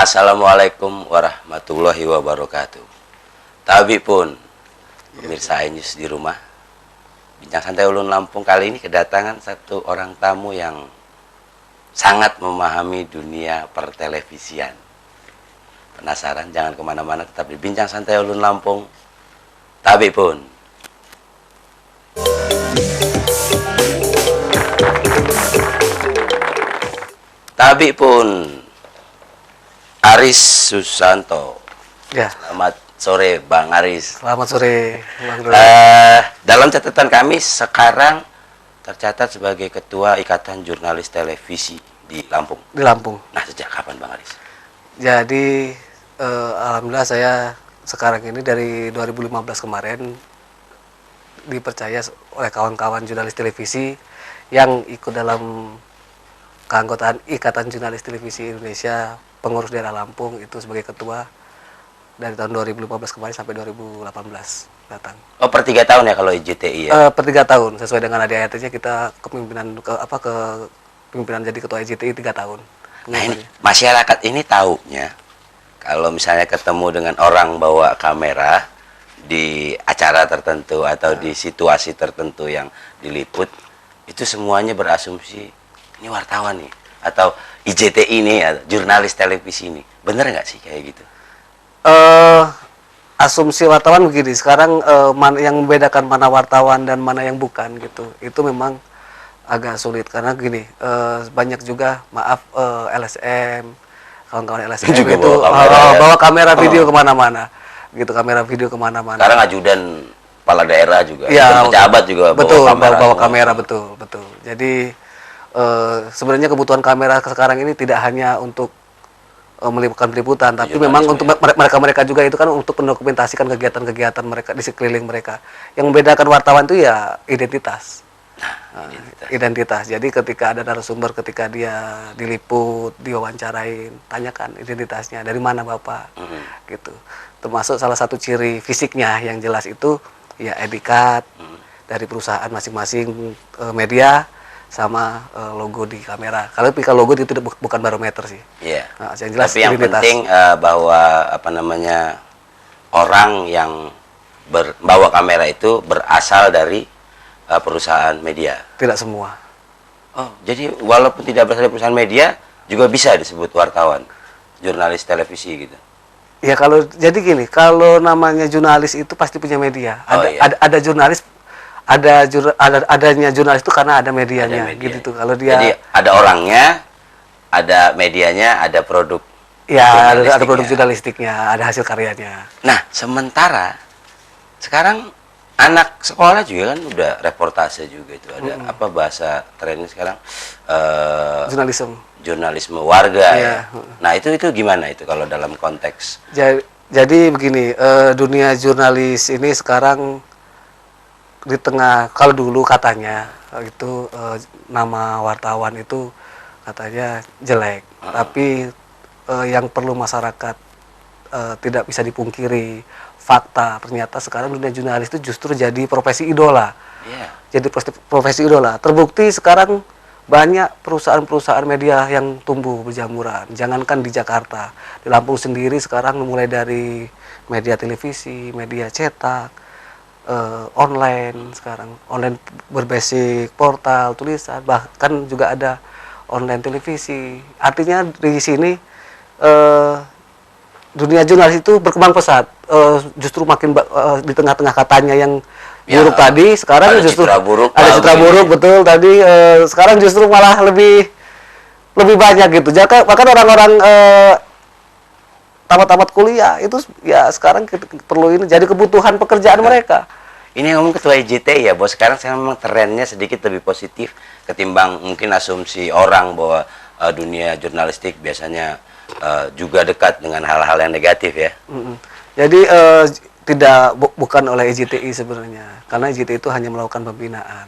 Assalamualaikum warahmatullahi wabarakatuh. Tabi pun pemirsa News di rumah. Bincang Santai Ulun Lampung kali ini kedatangan satu orang tamu yang sangat memahami dunia pertelevisian. Penasaran? Jangan kemana-mana, tetap di Bincang Santai Ulun Lampung. Tabi pun. Tabi pun. Aris Susanto. Ya. Selamat sore Bang Aris. Selamat sore Bang Dul. Dalam catatan kami sekarang tercatat sebagai Ketua Ikatan Jurnalis Televisi di Lampung. Di Lampung. Nah, sejak kapan Bang Aris? Jadi alhamdulillah saya sekarang ini dari 2015 kemarin dipercaya oleh kawan-kawan jurnalis televisi yang ikut dalam keanggotaan Ikatan Jurnalis Televisi Indonesia pengurus daerah Lampung itu sebagai ketua dari tahun 2015 kemarin sampai 2018 datang. Oh, per 3 tahun ya kalau IJTI ya? Per 3 tahun sesuai dengan ADART-nya kita kepemimpinan kepemimpinan jadi ketua IJTI 3 tahun. Nah, ini masyarakat ini taunya kalau misalnya ketemu dengan orang bawa kamera di acara tertentu atau di situasi tertentu yang diliput, itu semuanya berasumsi ini wartawan nih atau IJTI ini ya, jurnalis televisi ini. Bener nggak sih kayak gitu? Asumsi wartawan begini, sekarang yang membedakan mana wartawan dan mana yang bukan gitu, itu memang agak sulit karena gini, banyak juga LSM, kawan-kawan LSM juga itu bawa kamera video kemana-mana gitu, kamera video kemana-mana. Sekarang ajudan kepala daerah juga, ya, pejabat juga betul, bawa kamera betul. Jadi sebenarnya kebutuhan kamera sekarang ini tidak hanya untuk meliputan peliputan, tapi memang untuk mereka juga itu kan untuk mendokumentasikan kegiatan-kegiatan mereka di sekeliling mereka. Yang membedakan wartawan itu ya identitas. Identitas. Jadi ketika ada narasumber, ketika dia diliput, diwawancarain, tanyakan identitasnya, dari mana Bapak, gitu. Termasuk salah satu ciri fisiknya yang jelas itu ya ID card dari perusahaan masing-masing media sama logo di kamera. Kalau logo itu bukan barometer sih. Iya. Nah, yang jelas tapi yang penting bahwa orang yang bawa kamera itu berasal dari perusahaan media. Tidak semua. Oh, jadi walaupun tidak berasal dari perusahaan media juga bisa disebut wartawan, jurnalis televisi gitu. Ya jadi gini, kalau namanya jurnalis itu pasti punya media. Ada jurnalis. Adanya jurnalis itu karena ada medianya, gitu tuh. Kalau dia jadi ada orangnya, ada medianya, ada produk. Ya, ada produk jurnalistiknya, ada hasil karyanya. Nah, sementara sekarang anak sekolah juga kan udah reportase juga itu, ada apa bahasa trennya sekarang? Jurnalisme warga ya. Nah, itu gimana itu kalau dalam konteks? Jadi begini, dunia jurnalis ini sekarang di tengah, kalau dulu katanya itu nama wartawan itu katanya jelek, tapi yang perlu masyarakat tidak bisa dipungkiri fakta, ternyata sekarang dunia jurnalis itu justru jadi profesi idola. Jadi profesi idola. Terbukti sekarang banyak perusahaan-perusahaan media yang tumbuh berjamuran. Jangankan di Jakarta, di Lampung sendiri sekarang mulai dari media televisi, media cetak, online sekarang, online berbasis portal tulisan, bahkan juga ada online televisi. Artinya di sini dunia jurnalis itu berkembang pesat. Justru makin di tengah-tengah katanya yang buruk tadi, sekarang ada justru ada citra buruk betul tadi. Sekarang justru malah lebih banyak gitu. Bahkan orang-orang tamat kuliah itu ya sekarang perlu ini jadi kebutuhan pekerjaan mereka. Ini ngomong ketua IJTI ya, bos. Sekarang memang trennya sedikit lebih positif ketimbang mungkin asumsi orang bahwa dunia jurnalistik biasanya juga dekat dengan hal-hal yang negatif ya. Jadi bukan oleh IJTI sebenarnya, karena IJTI itu hanya melakukan pembinaan.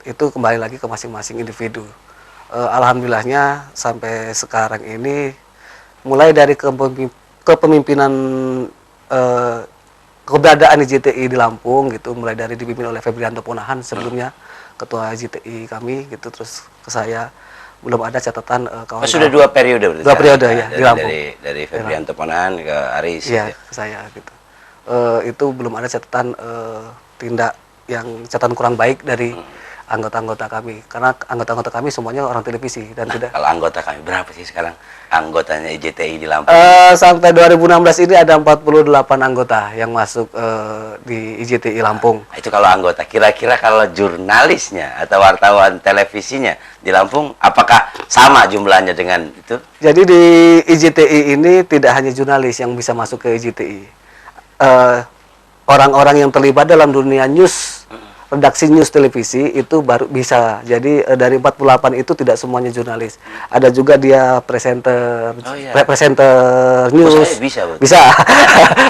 Itu kembali lagi ke masing-masing individu. Alhamdulillahnya sampai sekarang ini mulai dari kepemimpinan keberadaan IJTI di Lampung gitu, mulai dari dipimpin oleh Febrianto Punahan sebelumnya ketua IJTI kami gitu, terus ke saya belum ada catatan Oh, kawan-kawan. sudah 2 periode berarti. Dua periode sekarang? ya, di Lampung. Dari Febrianto Ponahan ke Aris. Iya, gitu ya. ke saya gitu. Itu belum ada catatan tindak yang catatan kurang baik dari anggota-anggota kami, karena anggota-anggota kami semuanya orang televisi dan tidak. Kalau anggota kami berapa sih sekarang anggotanya IJTI di Lampung? Sampai 2016 ini ada 48 anggota yang masuk di IJTI Lampung. Nah, itu kalau anggota. Kira-kira kalau jurnalisnya atau wartawan televisinya di Lampung, apakah sama jumlahnya dengan itu? Jadi di IJTI ini tidak hanya jurnalis yang bisa masuk ke IJTI. Orang-orang yang terlibat dalam dunia news, redaksi news televisi itu baru bisa. Jadi dari 48 itu tidak semuanya jurnalis. Ada juga dia presenter, Oh, iya. presenter news. Oh, saya bisa, betul. Bisa.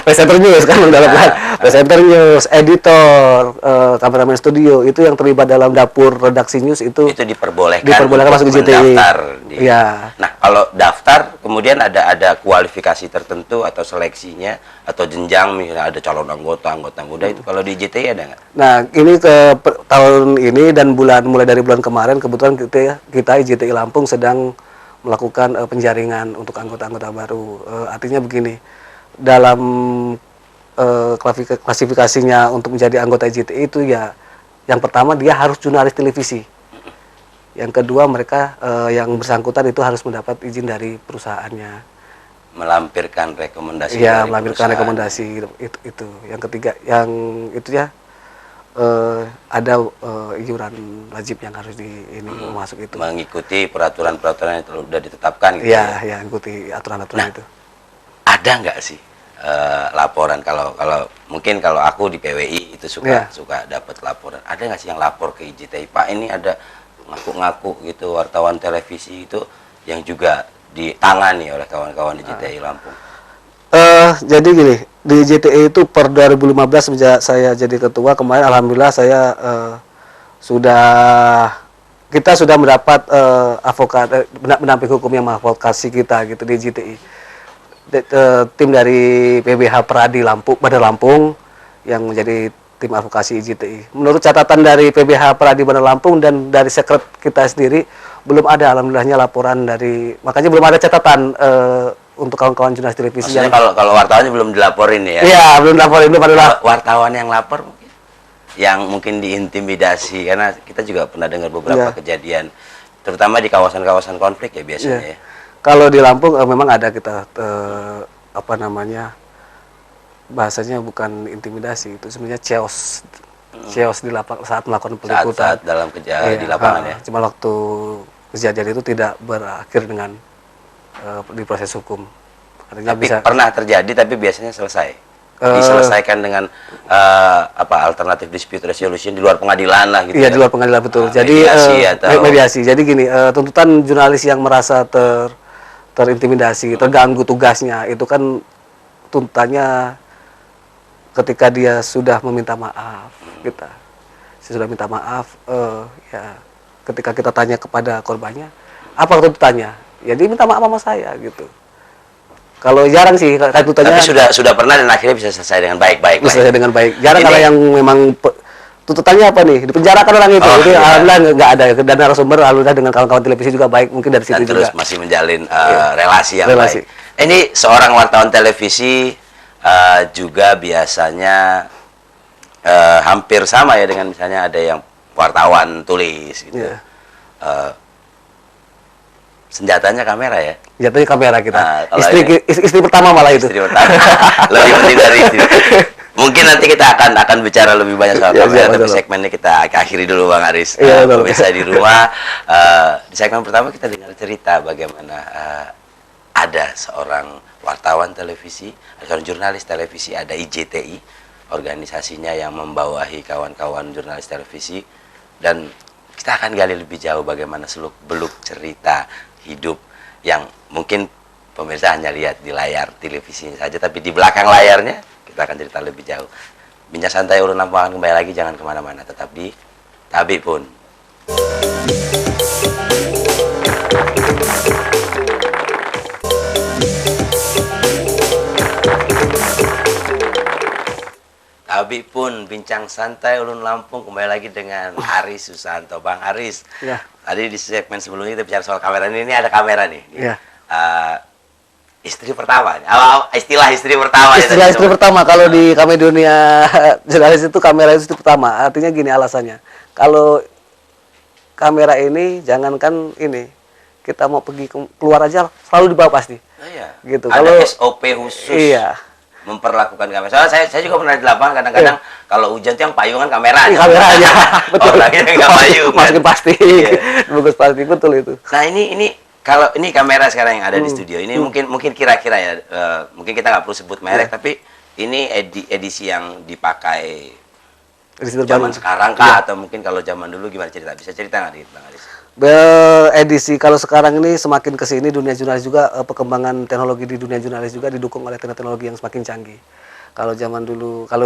Presenter news kan dalam presenter news, editor, kameramen studio itu yang terlibat dalam dapur redaksi news itu Diperbolehkan masuk untuk IJTI. mendaftar di- Iya. Nah, kalau daftar kemudian ada kualifikasi tertentu atau seleksinya atau jenjang, misalnya ada calon anggota muda itu kalau di IJTI ada nggak? Nah, ini tahun ini dan mulai dari bulan kemarin kebetulan kita IJTI Lampung sedang melakukan penjaringan untuk anggota-anggota baru. Artinya begini, dalam klasifikasinya untuk menjadi anggota IJTI itu ya, yang pertama dia harus jurnalis televisi. Yang kedua mereka yang bersangkutan itu harus mendapat izin dari perusahaannya. Melampirkan rekomendasi Iya, dari melampirkan perusahaan. rekomendasi itu. Yang ketiga, yang itu ya ada iuran wajib yang harus masuk itu. Mengikuti peraturan-peraturan yang sudah ditetapkan gitu. Iya, ya ikuti aturan-aturan itu. Ada nggak sih laporan kalau mungkin kalau aku di PWI itu Iya. suka dapat laporan. Ada nggak sih yang lapor ke IJTI, Pak, ini ada ngaku-ngaku gitu wartawan televisi itu yang juga ditangani oleh kawan-kawan IJTI Lampung? Jadi gini, di JTI itu per 2015 sejak saya jadi ketua kemarin, alhamdulillah saya kita sudah mendapat pendamping hukum yang mengadvokasi kita gitu di JTI. Tim dari PBH Peradi Lampung, Bandar Lampung yang menjadi tim advokasi IJTI. Menurut catatan dari PBH Peradi Bandar Lampung dan dari sekret kita sendiri belum ada alhamdulillahnya laporan dari, makanya belum ada catatan untuk kawan-kawan jurnalis televisi. Maksudnya kalau wartawannya belum dilaporin ya? Iya, belum laporin, belum ada. Wartawan yang lapor mungkin, yang mungkin diintimidasi, karena kita juga pernah dengar beberapa Iya. kejadian, terutama di kawasan-kawasan konflik ya biasanya. Iya. Ya. Kalau di Lampung memang ada kita bahasanya bukan intimidasi, itu sebenarnya chaos di lapangan saat melakukan peliputan. Saat dalam di Iya, lapangan ya. Cuma waktu kejadian itu tidak berakhir dengan di proses hukum. Artinya Tapi pernah terjadi, tapi biasanya selesai. Diselesaikan dengan alternatif dispute resolution di luar pengadilan lah gitu. Iya, ya. di luar pengadilan betul. Nah, Jadi mediasi atau- mediasi. Jadi gini, tuntutan jurnalis yang merasa terintimidasi, terganggu tugasnya, itu kan tuntutannya ketika dia sudah meminta maaf, sudah minta maaf, ya ketika kita tanya kepada korbannya, apa tuntutannya? Ya dia minta maaf sama saya gitu. Kalau jarang sih tuntutannya. Tapi sudah pernah dan akhirnya bisa selesai dengan baik-baik. Bisa dengan baik. Jarang Ini- kalau yang memang tuntutannya apa nih? Dipenjarakan orang itu. Oh, Jadi iya. alhamdulillah nggak ada. Dan narasumber alhamdulillah dengan kawan-kawan televisi juga baik. Mungkin dari Dan situ terus juga. masih menjalin relasi yang Relasi. baik. Ini seorang wartawan televisi juga biasanya hampir sama ya dengan misalnya ada yang wartawan tulis gitu. Iya. Senjatanya kamera ya. Jatuhnya kamera kita. Nah, kalau Istri pertama malah itu. Istri pertama. Lebih penting dari istri. Mungkin nanti kita akan bicara lebih banyak soal Iya, kamera, iya, tapi betul. segmen ini kita akhiri dulu Bang Aris. Iya, betul. Pemirsa di rumah, di segmen pertama kita dengar cerita bagaimana ada seorang wartawan televisi, ada seorang jurnalis televisi, ada IJTI, organisasinya yang membawahi kawan-kawan jurnalis televisi, dan kita akan gali lebih jauh bagaimana seluk-beluk cerita hidup yang mungkin pemirsa hanya lihat di layar televisinya saja, tapi di belakang layarnya kita akan cerita lebih jauh. Bincang Santai Ulun Lampung akan kembali lagi, jangan kemana-mana, tetap di Tabik Pun. Abi pun bincang santai ulun Lampung kembali lagi dengan Aris Susanto. Bang Aris, Ya. tadi di segmen sebelumnya kita bicara soal kamera ini ada kamera nih. Ya. Eh, istri pertama, istilah istri pertama. ya Istilah tadi istri semua. pertama kalau di kami dunia jurnalis itu kamera istri pertama. Artinya gini alasannya. Kalau kamera ini jangankan ini kita mau pergi keluar aja selalu dibawa pasti. Oh, iya. Gitu. Ada Kalau SOP khusus. iya. Memperlakukan kamera. Soalnya saya juga pernah di lapangan kadang-kadang kalau hujan tuh yang payungan kamera aja. Kamera aja. Betul. Orangnya nggak payung. Masukin plastik. Iya. Bungkus plastik betul itu. Nah ini kalau ini kamera sekarang yang ada di studio ini mungkin kira-kira ya mungkin kita nggak perlu sebut merek tapi ini edisi yang dipakai Edisi zaman terbaru. sekarang kah atau mungkin kalau zaman dulu gimana cerita? Bisa cerita nggak Bang Aris? Edisi kalau sekarang ini semakin ke sini dunia jurnalis juga perkembangan teknologi di dunia jurnalis juga didukung oleh teknologi yang semakin canggih. Kalau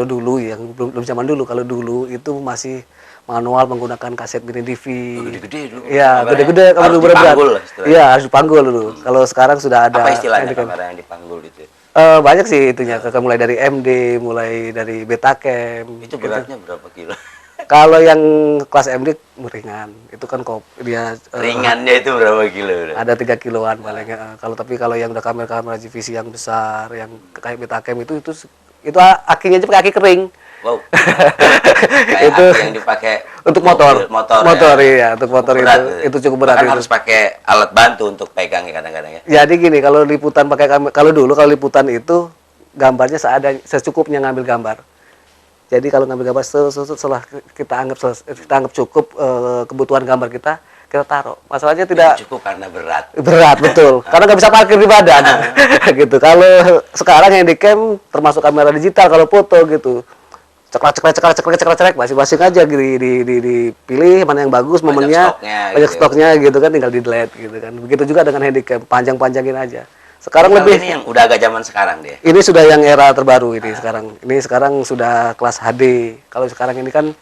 dulu yang belum zaman dulu, kalau dulu itu masih manual menggunakan kaset mini DV. Gede-gede dulu. Iya, gede-gede kalau Harus dulu berat. dipanggul lah istilahnya. Iya, harus dipanggul dulu. Kalau sekarang sudah ada Apa istilahnya kan. kamera yang dipanggul itu? Banyak sih itunya, mulai dari MD, mulai dari Betacam. Itu beratnya berapa kilo? Kalau yang kelas MD ringan, itu kan dia Ringannya itu berapa kilo? ada 3 kiloan paling. Kalau yang udah kamera GVC yang besar, yang kayak Betacam itu akinya aja pakai aki kering. Wow. Kayak Itu aki yang dipakai untuk motor. Motor ya. Iya, untuk motor itu cukup berat Bahkan itu. harus pakai alat bantu untuk pegang ya kadang-kadang ya. Jadi gini, kalau liputan pakai kamera, kalau liputan itu gambarnya secukupnya ngambil gambar. Jadi kalau ngambil gambar setelah kita anggap cukup kebutuhan gambar kita taruh. Masalahnya tidak Cukup karena berat. berat betul, karena nggak bisa parkir di badan gitu. Kalau sekarang yang di cam termasuk kamera digital kalau foto gitu, ceklek masing-masing aja dipilih mana yang bagus momennya, banyak gitu. stoknya gitu kan, tinggal di delete gitu kan. Begitu juga dengan handycam, panjangin aja. Sekarang Kalau lebih ini yang udah agak zaman sekarang deh. ini sudah yang era terbaru ini sekarang. Ini sekarang sudah kelas HD. Kalau sekarang ini kan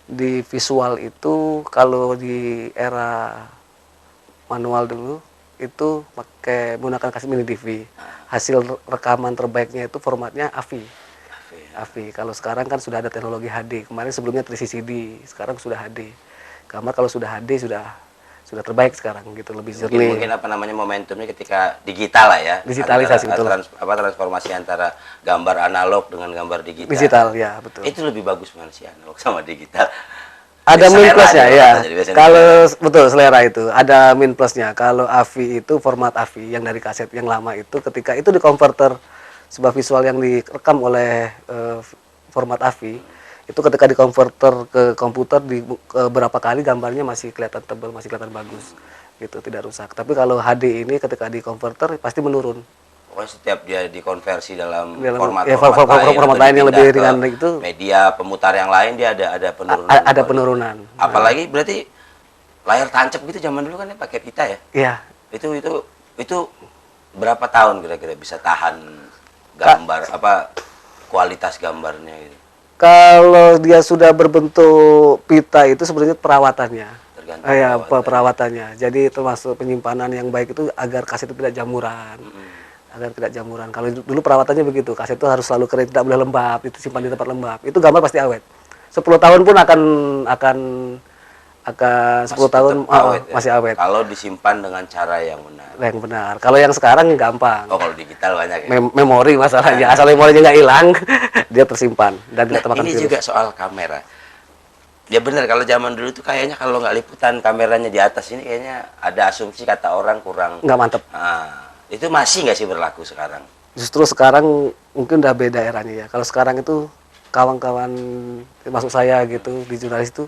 di visual itu kalau di era manual dulu itu pakai menggunakan kaset mini DV. Hasil rekaman terbaiknya itu formatnya AVI. AVI. Kalau sekarang kan sudah ada teknologi HD. Kemarin sebelumnya 3CD, sekarang sudah HD. Gambar kalau sudah HD sudah terbaik sekarang gitu, lebih jernih. Mungkin apa namanya momentumnya ketika digital lah ya. Digitalisasi, betul. Transformasi antara gambar analog dengan gambar digital. Digital ya, betul. Itu lebih bagus mana sih analog sama digital? Ada Jadi min selera plusnya aja, ya. jadi biasanya Kalau betul selera itu ada min plusnya. Kalau AVI itu format AVI yang dari kaset yang lama itu ketika itu di converter sebuah visual yang direkam oleh format AVI itu ketika di converter ke komputer beberapa kali gambarnya masih kelihatan tebal, masih kelihatan bagus gitu, tidak rusak. Tapi kalau HD ini ketika di converter pasti menurun. Pokoknya setiap dia dikonversi dalam format lain yang lebih ringan itu media pemutar yang lain dia ada penurunan. Ada penurunan. Apalagi berarti layar tancap gitu zaman dulu kan ya pakai pita ya. Iya. Itu berapa tahun kira-kira bisa tahan gambar kualitas gambarnya gitu. Kalau dia sudah berbentuk pita itu sebenarnya perawatannya. Tergantung Ya, perawatannya. Jadi termasuk penyimpanan yang baik itu agar kaset itu tidak jamuran. Agar tidak jamuran. Kalau dulu perawatannya begitu, kaset itu harus selalu kering, tidak boleh lembab, itu simpan di tempat lembab. Itu gambar pasti awet. 10 tahun pun akan 10 tahun awet, ya? masih awet. Kalau disimpan dengan cara yang benar. Yang benar. Kalau yang sekarang gampang. Oh, kalau digital banyak ya. Memori masalahnya, asal memorinya nggak hilang, dia tersimpan dan tidak termakan ini virus. juga soal kamera. Ya benar, kalau zaman dulu tuh kayaknya kalau nggak liputan kameranya di atas ini kayaknya ada asumsi kata orang kurang. Nggak mantep. Nah, itu masih nggak sih berlaku sekarang? Justru sekarang mungkin udah beda eranya ya. Kalau sekarang itu kawan-kawan termasuk saya gitu di jurnalis itu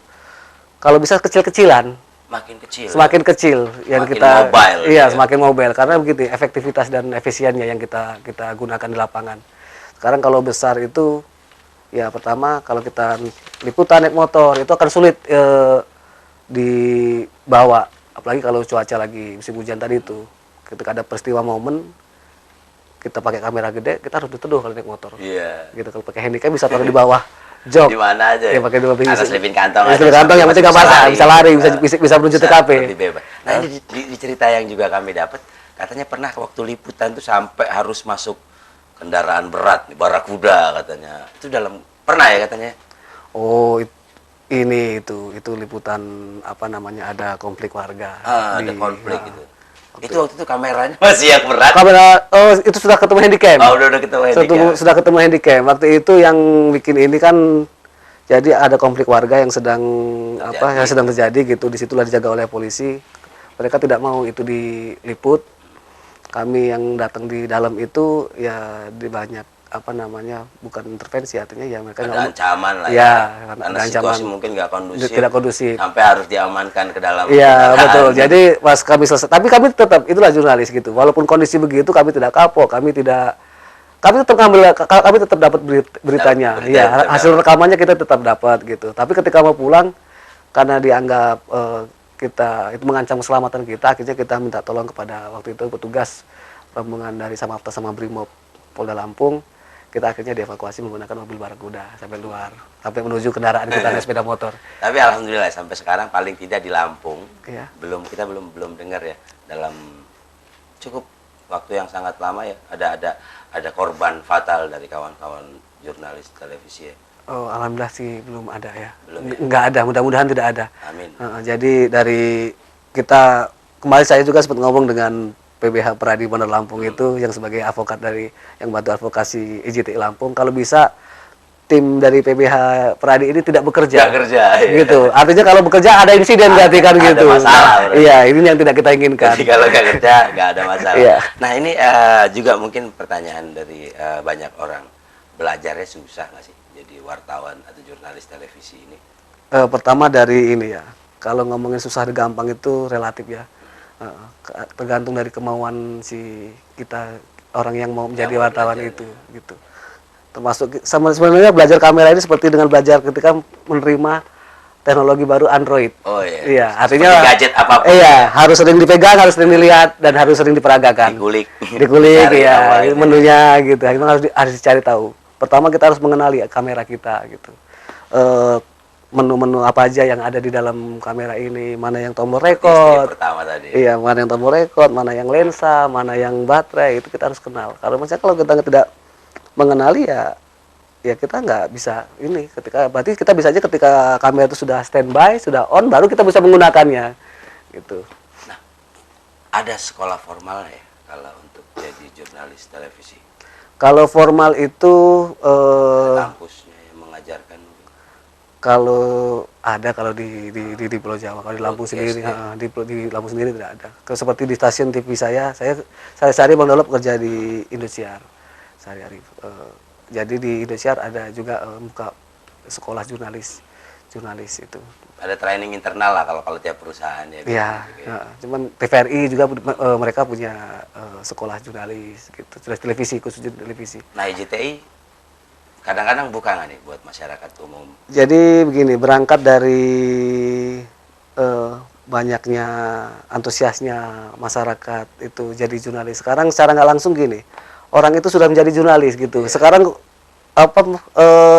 kalau bisa kecil-kecilan. Makin kecil. Semakin kecil yang Semakin kita mobile, iya, ya. semakin mobile karena begitu efektivitas dan efisiennya yang kita gunakan di lapangan. Sekarang kalau besar itu ya pertama kalau kita liputan naik motor itu akan sulit dibawa, apalagi kalau cuaca lagi musim hujan tadi itu. Ketika ada peristiwa momen kita pakai kamera gede, kita harus diteduh kalau naik motor. Iya. Gitu, kalau pakai handicap bisa taruh di bawah jok. Di mana aja? Ya pakai dua Ada selipin kantong. selipin kantong yang penting nggak basah, bisa lari, bisa menuju TKP. Lebih bebas. Nah, ini di cerita yang juga kami dapat, katanya pernah waktu liputan tuh sampai harus masuk kendaraan berat, barakuda katanya. Itu dalam Pernah ya katanya? Oh, ini itu liputan apa namanya, ada konflik warga Ada konflik ya, gitu. Itu waktu itu kameranya masih yang berat. kamera. Oh, itu sudah ketemu handycam. Oh, udah ketemu handicap. Sudah ketemu handycam. Waktu itu yang bikin ini kan, jadi ada konflik warga yang sedang yang sedang terjadi gitu. Disitulah dijaga oleh polisi. Mereka tidak mau itu diliput. Kami yang datang di dalam itu ya di banyak bukan intervensi, artinya ya mereka ada ancaman lah ya, karena ada situasi ancaman, mungkin nggak kondusif, tidak kondusif sampai harus diamankan ke dalam iya kendaraan. betul. Jadi pas kami selesai, tapi kami tetap, itulah jurnalis gitu, walaupun kondisi begitu kami tidak kapok, kami tetap dapat beritanya, ya hasil rekamannya kita tetap dapat gitu. Tapi ketika mau pulang, karena dianggap kita itu mengancam keselamatan kita, akhirnya kita minta tolong kepada waktu itu petugas rombongan dari Samapta sama Brimob Polda Lampung. Kita akhirnya dievakuasi menggunakan mobil barakuda sampai luar, sampai menuju kendaraan kita naik sepeda motor. Tapi alhamdulillah sampai sekarang paling tidak di Lampung, ya. kita belum dengar ya, dalam cukup waktu yang sangat lama ya, ada korban fatal dari kawan-kawan jurnalis televisi ya. Oh, alhamdulillah sih belum ada ya. Belum ya? Nggak ada, mudah-mudahan tidak ada. Amin. Jadi dari kita, kemarin saya juga sempat ngomong dengan PBH Peradi Bandar Lampung itu yang sebagai advokat yang bantu advokasi IJTI Lampung, kalau bisa tim dari PBH Peradi ini tidak bekerja. Nggak kerja. Gitu. Artinya kalau bekerja ada insiden berarti kan gitu. Ada masalah. Iya, ini yang tidak kita inginkan. Jadi kalau nggak kerja nggak ada masalah. Iya. Nah ini juga mungkin pertanyaan dari banyak orang, belajarnya susah nggak sih jadi wartawan atau jurnalis televisi ini? Pertama dari ini ya, kalau ngomongin susah dan gampang itu relatif ya. Tergantung dari kemauan si kita, orang yang mau menjadi wartawan itu gitu. Termasuk sebenarnya belajar kamera ini seperti dengan belajar ketika menerima teknologi baru Android. Oh iya. Iya, artinya gadget apapun. Iya, harus sering dipegang, harus sering dilihat, dan harus sering diperagakan. Dikulik ya, menunya gitu. Itu harus dicari tahu. Pertama kita harus mengenali kamera kita gitu. Menu-menu apa aja yang ada di dalam kamera ini, mana yang tombol record, pertama tadi. Iya, mana yang tombol record, mana yang lensa, mana yang baterai, itu kita harus kenal. Kalau kita tidak mengenali ya kita nggak bisa ini. Berarti kita bisa aja ketika kamera itu sudah standby, sudah on, baru kita bisa menggunakannya, gitu. Nah, ada sekolah formal ya kalau untuk jadi jurnalis televisi? Kalau formal itu kampusnya yang mengajarkan. Kalau di Pulau Jawa, kalau di Lampung sendiri, di Lampung sendiri tidak ada. Seperti di stasiun TV saya sehari-hari Bang Dolop kerja di Indosiar sehari-hari. Jadi di Indosiar ada juga buka sekolah jurnalis itu. Ada training internal lah kalau tiap perusahaan ya. Iya, cuman TVRI juga mereka punya sekolah jurnalis gitu, televisi, khusus televisi. Nah, IJTI kadang-kadang buka nggak nih buat masyarakat umum? Jadi begini, berangkat dari banyaknya antusiasnya masyarakat itu jadi jurnalis. Sekarang secara nggak langsung gini, orang itu sudah menjadi jurnalis gitu. Sekarang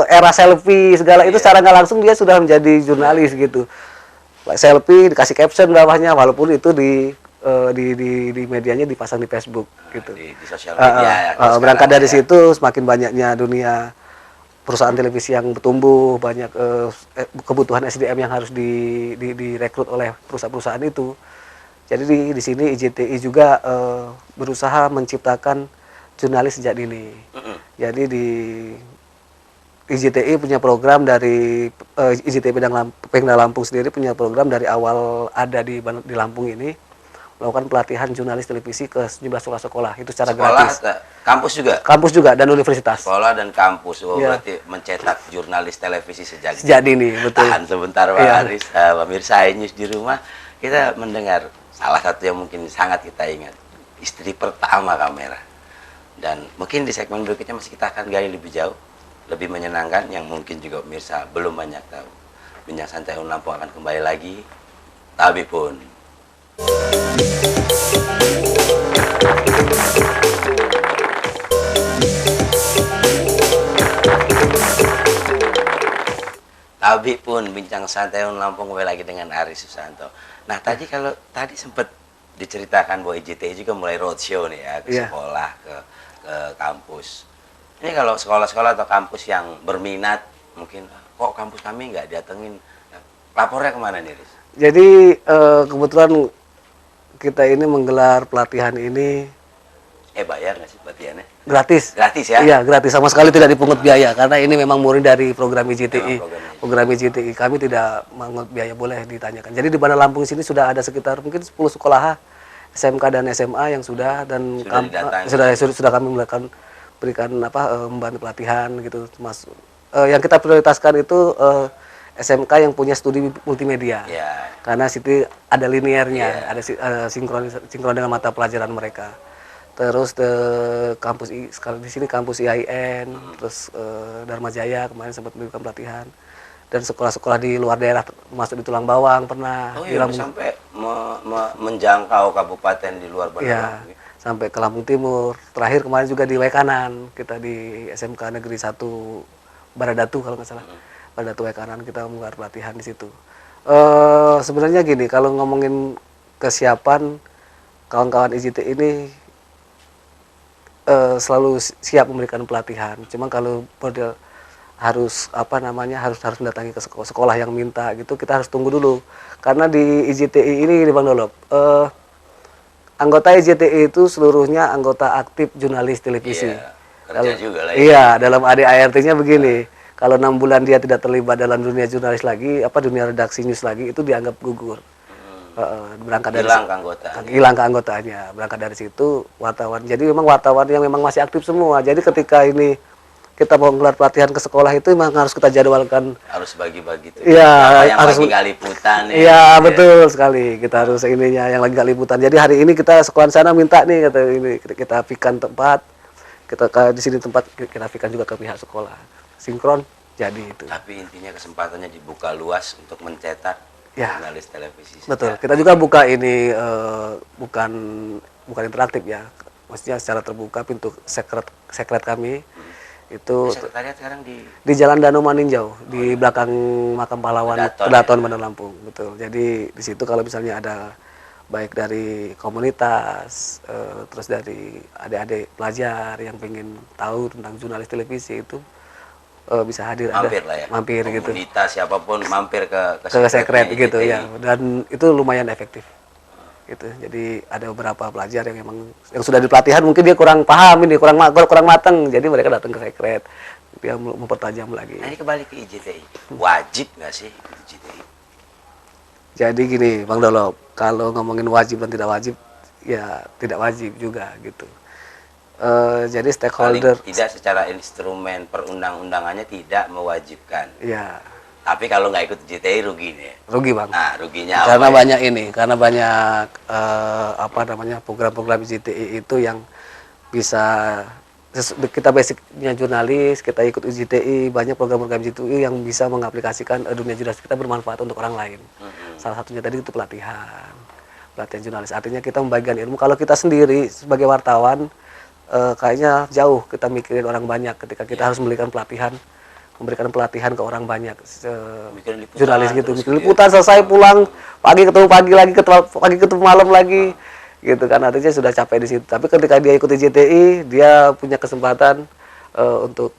era selfie segala itu secara nggak langsung dia sudah menjadi jurnalis gitu. Selfie dikasih caption bawahnya, walaupun itu di medianya dipasang di Facebook gitu. Di sosial media. Berangkat dari situ semakin banyaknya dunia perusahaan televisi yang bertumbuh, banyak kebutuhan SDM yang harus direkrut oleh perusahaan-perusahaan itu. Jadi di sini IJTI juga berusaha menciptakan jurnalis sejak dini. Jadi di IJTI punya program dari IJTI Pemda Lampung sendiri punya program dari awal ada di Lampung ini, melakukan pelatihan jurnalis televisi ke 17 sekolah itu secara gratis. Kampus juga? Kampus juga dan universitas. Sekolah dan kampus. Berarti mencetak jurnalis televisi sejak dini, betul. Tahan sebentar Pak Aris, pemirsa iNews di rumah, kita mendengar salah satu yang mungkin sangat kita ingat, istri pertama kamera. Dan mungkin di segmen berikutnya masih kita akan gali lebih jauh, lebih menyenangkan, yang mungkin juga pemirsa belum banyak tahu. Bincang Santai Lampung akan kembali lagi, tapi pun. Tapi pun Bincang Santai Lampung kembali lagi dengan Aris Susanto. Nah tadi sempat diceritakan bahwa IJTI juga mulai roadshow nih ya, ke sekolah, ke kampus. Ini kalau sekolah-sekolah atau kampus yang berminat mungkin kok kampus kami nggak datengin, lapornya kemana nih, Riz? Jadi kebetulan kita ini menggelar pelatihan ini Bayar nggak sih pelatihannya? gratis. Gratis ya? Iya, gratis, sama sekali tidak dipungut biaya karena ini memang murni dari program IJTI. Memang programnya. Program IJTI kami tidak mengut biaya, boleh ditanyakan. Jadi di Bandar Lampung sini sudah ada sekitar mungkin 10 sekolah SMK dan SMA yang sudah dan Sudah didatangi. sudah kami berikan membantu pelatihan gitu. Mas yang kita prioritaskan itu SMK yang punya studi multimedia. Ya. Karena situ ada linearnya, Iya. ada sinkron dengan mata pelajaran mereka. Terus kampus di sini kampus IAIN, terus Dharma Jaya kemarin sempat memberikan pelatihan, dan sekolah-sekolah di luar daerah masuk di Tulang Bawang pernah. Oh Di iya, Lampung, sampai menjangkau kabupaten di luar Bandar ya, Lampung. sampai ke Lampung Timur. Terakhir kemarin juga di Waikanan, kita di SMK Negeri 1 Baradatu kalau nggak salah. Baradatu Waikanan kita menggelar pelatihan di situ. Sebenarnya gini, kalau ngomongin kesiapan kawan-kawan IJT ini selalu siap memberikan pelatihan. Cuma kalau model harus harus mendatangi ke sekolah yang minta gitu, kita harus tunggu dulu. Karena di IJTI ini Bang Dolop, anggota IJTI itu seluruhnya anggota aktif jurnalis televisi. Iya, kerja juga lah ya. Iya, dalam ADART-nya begini. Kalau 6 bulan dia tidak terlibat dalam dunia jurnalis lagi, dunia redaksi news lagi, itu dianggap gugur. Berangkat dari Hilang keanggotaan. hilang keanggotaannya, berangkat dari situ wartawan. Jadi memang wartawan yang memang masih aktif semua. Jadi ketika ini kita mau gelar pelatihan ke sekolah itu memang harus kita jadwalkan. Harus bagi-bagi tuh. Iya, yang harus lagi nggak liputan ya. Iya, betul sekali. Kita harus ininya yang lagi nggak liputan. Jadi hari ini kita sekolah sana minta nih kata ini kita apikan tempat. Kita di sini tempat kita apikan juga ke pihak sekolah. Sinkron jadi itu. Tapi intinya kesempatannya dibuka luas untuk mencetak Ya. jurnalis televisi. Betul. Kita juga buka ini bukan interaktif ya. Maksudnya secara terbuka pintu sekret kami itu Sekretariat sekarang di Jalan Danau Maninjau di belakang makam pahlawan Kedaton ya. Bandar Lampung. Betul. Jadi di situ kalau misalnya ada baik dari komunitas terus dari adik-adik pelajar yang pengen tahu tentang jurnalis televisi itu bisa hadir, mampir lah ya. mampir gitu. Komunitas siapapun mampir ke Sekret gitu IJTI. ya, dan itu lumayan efektif gitu. Jadi ada beberapa pelajar yang memang yang sudah di pelatihan mungkin dia kurang paham ini, kurang matang, jadi mereka datang ke sekret, dia mempertajam lagi. Nah, ini kembali ke IJTI, wajib nggak sih IJTI? Jadi gini Bang Dolop, kalau ngomongin wajib dan tidak wajib ya tidak wajib juga gitu. Jadi stakeholder Paling tidak secara instrumen perundang-undangannya tidak mewajibkan. ya Tapi kalau nggak ikut IJTI rugi nih. rugi Bang. Nah, ruginya Karena apa ya? banyak program-program IJTI itu yang bisa kita basicnya jurnalis, kita ikut IJTI, banyak program-program IJTI yang bisa mengaplikasikan dunia jurnalis kita bermanfaat untuk orang lain. Salah satunya tadi itu pelatihan jurnalis. Artinya kita membagikan ilmu. Kalau kita sendiri sebagai wartawan kayaknya jauh kita mikirin orang banyak ketika kita harus memberikan memberikan pelatihan ke orang banyak Mikirin liputan jurnalis gitu. terus Mikirin gitu ya. liputan selesai pulang pagi ketemu malam lagi gitu kan, artinya sudah capek di situ. Tapi ketika dia ikut JTI dia punya kesempatan untuk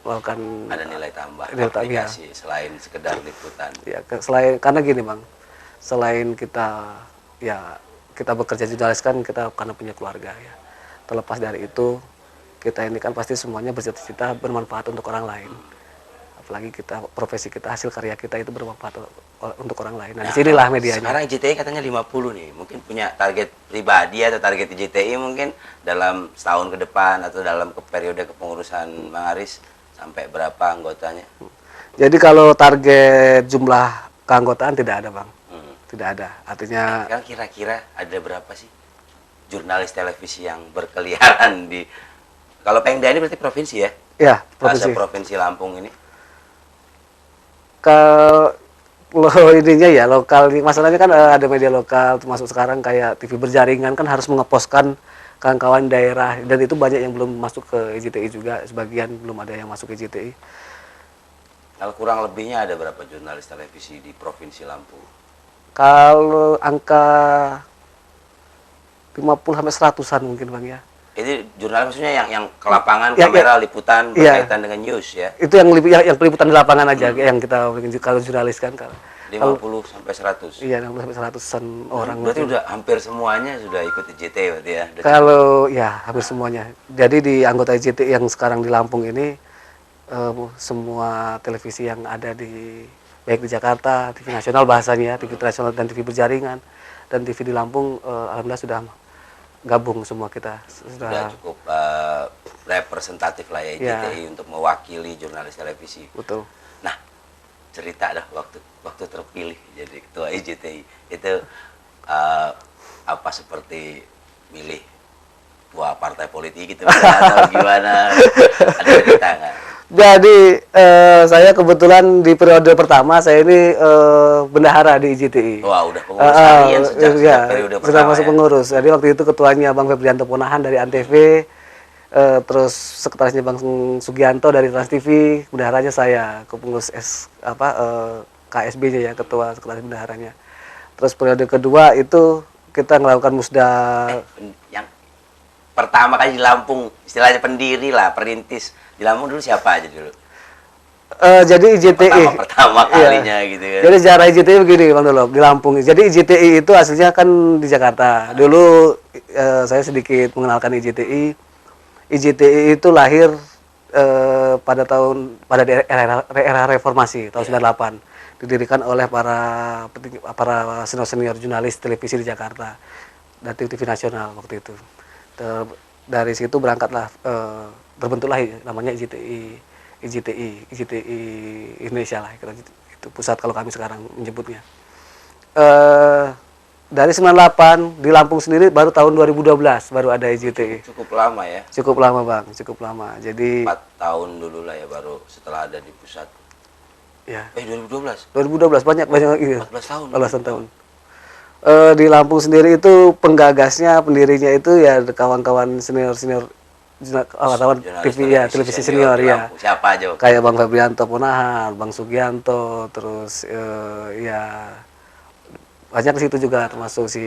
melakukan Ada nilai tambah, nilai tambah, aplikasi selain sekedar liputan. ya selain karena gini Bang, selain kita bekerja jurnalis kan kita karena punya keluarga ya. Terlepas dari itu kita ini kan pasti semuanya bercita-cita bermanfaat untuk orang lain. Apalagi profesi kita, hasil karya kita itu bermanfaat untuk orang lain. Nah, disinilah medianya. Sekarang IJTI katanya 50 nih. Mungkin punya target pribadi atau target IJTI mungkin dalam setahun ke depan atau dalam periode kepengurusan Bang Aris sampai berapa anggotanya? Jadi kalau target jumlah keanggotaan tidak ada Bang. Tidak ada. Artinya Sekarang kira-kira ada berapa sih jurnalis televisi yang berkeliaran di, kalau Pemda ini berarti provinsi ya? ya Provinsi Lampung ini. Kalau ininya ya lokal, masalahnya kan ada media lokal, termasuk sekarang kayak TV berjaringan kan harus mengeposkan kawan-kawan daerah, dan itu banyak yang belum masuk ke IJTI juga, sebagian belum ada yang masuk ke IJTI. Kalau kurang lebihnya ada berapa jurnalis televisi di Provinsi Lampung? Kalau angka 50 sampai 100-an mungkin Bang ya. Itu jurnalis maksudnya yang ke lapangan, Ya, kamera, liputan Iya. berkaitan dengan news ya. Itu yang peliputan di lapangan aja yang kita kalau jurnalis kan kalau 50 sampai 100. iya 60 sampai 100-an orang. Berarti udah hampir semuanya sudah ikut IJT berarti ya. Kalau ya hampir semuanya. Jadi di anggota IJT yang sekarang di Lampung ini semua televisi yang ada di baik di Jakarta, TV nasional bahasanya, TV nasional dan TV berjaringan dan TV di Lampung alhamdulillah sudah gabung semua kita. Sudah cukup representatif lah ya IJTI untuk mewakili jurnalis televisi. Betul. Nah, cerita dah waktu terpilih jadi ketua IJTI itu apa seperti milih buah partai politik gitu atau gimana? Ada cerita nggak? Jadi saya kebetulan di periode pertama saya ini bendahara di IJTI. Wah, udah pengurus harian sejak periode pertama. Sudah masuk pengurus. Jadi waktu itu ketuanya Bang Febrianto Ponahan dari Antv, terus sekretarisnya Bang Sugianto dari Trans TV, bendaharanya saya, kepengurus KSB-nya ya, ketua sekretaris bendaharanya. Terus periode kedua itu kita melakukan musda. Yang pertama kali di Lampung, istilahnya pendiri lah, perintis di Lampung dulu siapa aja dulu? Jadi IJTI pertama kalinya gitu kan. Jadi sejarah IJTI begini Bang Dolop, di Lampung. Jadi IJTI itu aslinya kan di Jakarta. Dulu saya sedikit mengenalkan IJTI. IJTI itu lahir pada era reformasi tahun 98. Didirikan oleh para senior jurnalis televisi di Jakarta dan TV nasional waktu itu. Dari situ berangkatlah terbentuklah namanya IJTI Indonesia lah itu pusat kalau kami sekarang menyebutnya. Dari 98 di Lampung sendiri baru tahun 2012 baru ada IJTI. Cukup lama ya. Cukup lama Bang, cukup lama. Jadi 4 tahun dulu lah ya baru setelah ada di pusat. Ya. 2012. 2012 banyak iya. 14 tahun. 14 tahun. Di Lampung sendiri itu penggagasnya, pendirinya itu ya kawan-kawan senior wartawan TV ya, televisi senior ya. Siapa aja? Kayak Bang Febrianto Ponahan, Bang Sugianto, terus ya banyak di situ juga termasuk si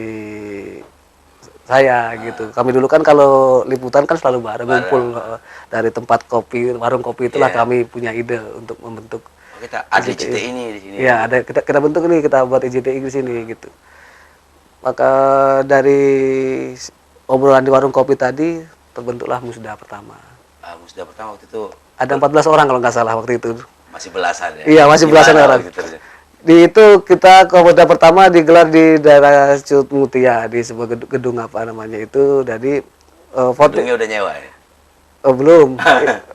saya gitu. Kami dulu kan kalau liputan kan selalu bareng ngumpul dari tempat kopi, warung kopi itulah kami punya ide untuk membentuk. Kita ada IJTI ini di sini. Ya, ada kita bentuk ini, kita buat IJTI di sini gitu. Maka dari obrolan di warung kopi tadi terbentuklah musda pertama. Musda pertama waktu itu ada 14 orang kalau nggak salah waktu itu. Masih belasan ya? Iya, masih belasan orang. Di itu kita musda pertama digelar di daerah Cut Mutia di sebuah gedung apa namanya itu. Jadi gedungnya udah nyewa ya? Oh, belum.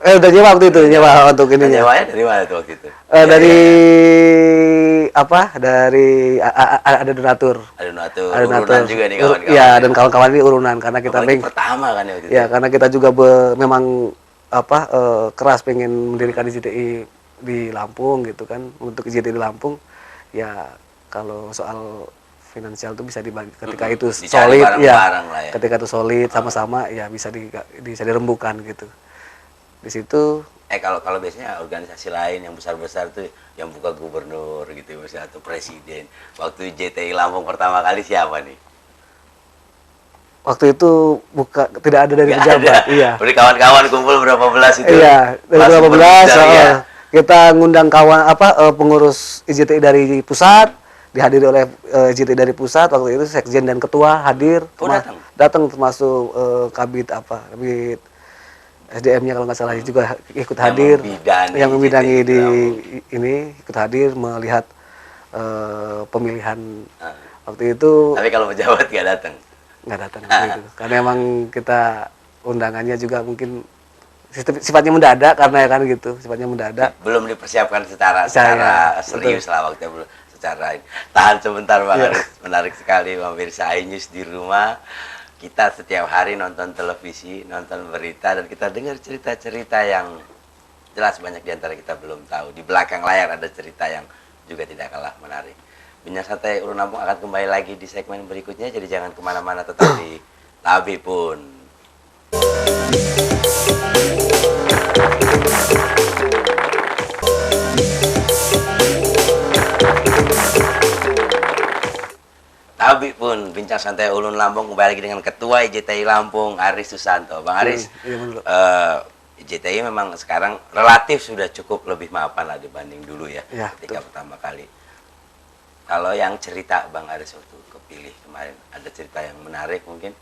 Udah nyewa waktu itu, nyewa untuk ini. Nyewanya dari mana tuh waktu itu? Dari apa? Dari ada donatur. Ada donatur. Urunan juga nih kawan-kawan. Iya, dan kawan-kawan ini urunan karena kita pertama kan ya waktu itu. Ya, karena kita juga memang keras pengen mendirikan IJTI di Lampung gitu kan. Untuk IJTI di Lampung ya kalau soal finansial itu bisa dibagi ketika itu solid ya. Ketika itu solid sama-sama ya bisa dirembukan gitu. Di situ kalau biasanya organisasi lain yang besar-besar tuh yang buka gubernur gitu misalnya atau presiden. Waktu IJTI Lampung pertama kali siapa nih? Waktu itu tidak ada dari pejabat. Iya. Beri kawan-kawan kumpul berapa belas itu? Iya, dari berapa belas. Kita ngundang kawan pengurus IJTI dari pusat, dihadiri oleh IJTI dari pusat. Waktu itu sekjen dan ketua hadir. Datang termasuk kabit SDM-nya kalau nggak salah juga ikut hadir. Yang membidangi di ini ikut hadir melihat pemilihan waktu itu. Tapi kalau pejabat nggak datang? Nggak datang gitu. Karena emang kita undangannya juga mungkin sifatnya mendadak karena ya kan gitu, sifatnya mendadak. Belum dipersiapkan secara serius lah waktu belum secara ini. Tahan sebentar Bang Aris, menarik sekali pemirsa iNews di rumah. Kita setiap hari nonton televisi, nonton berita dan kita dengar cerita-cerita yang jelas banyak di antara kita belum tahu. Di belakang layar ada cerita yang juga tidak kalah menarik. Bincang Santai Urun Lampung akan kembali lagi di segmen berikutnya, jadi jangan kemana-mana, tetap di Labipun. Labipun, bincang Bincang Santai Ulun Lampung kembali lagi dengan Ketua IJTI Lampung, Aris Susanto. Bang Aris, Iya, bener. IJTI memang sekarang relatif sudah cukup lebih mapan lah dibanding dulu ya, Ya, ketika pertama kali. Kalau yang cerita Bang Aris waktu kepilih kemarin, ada cerita yang menarik mungkin?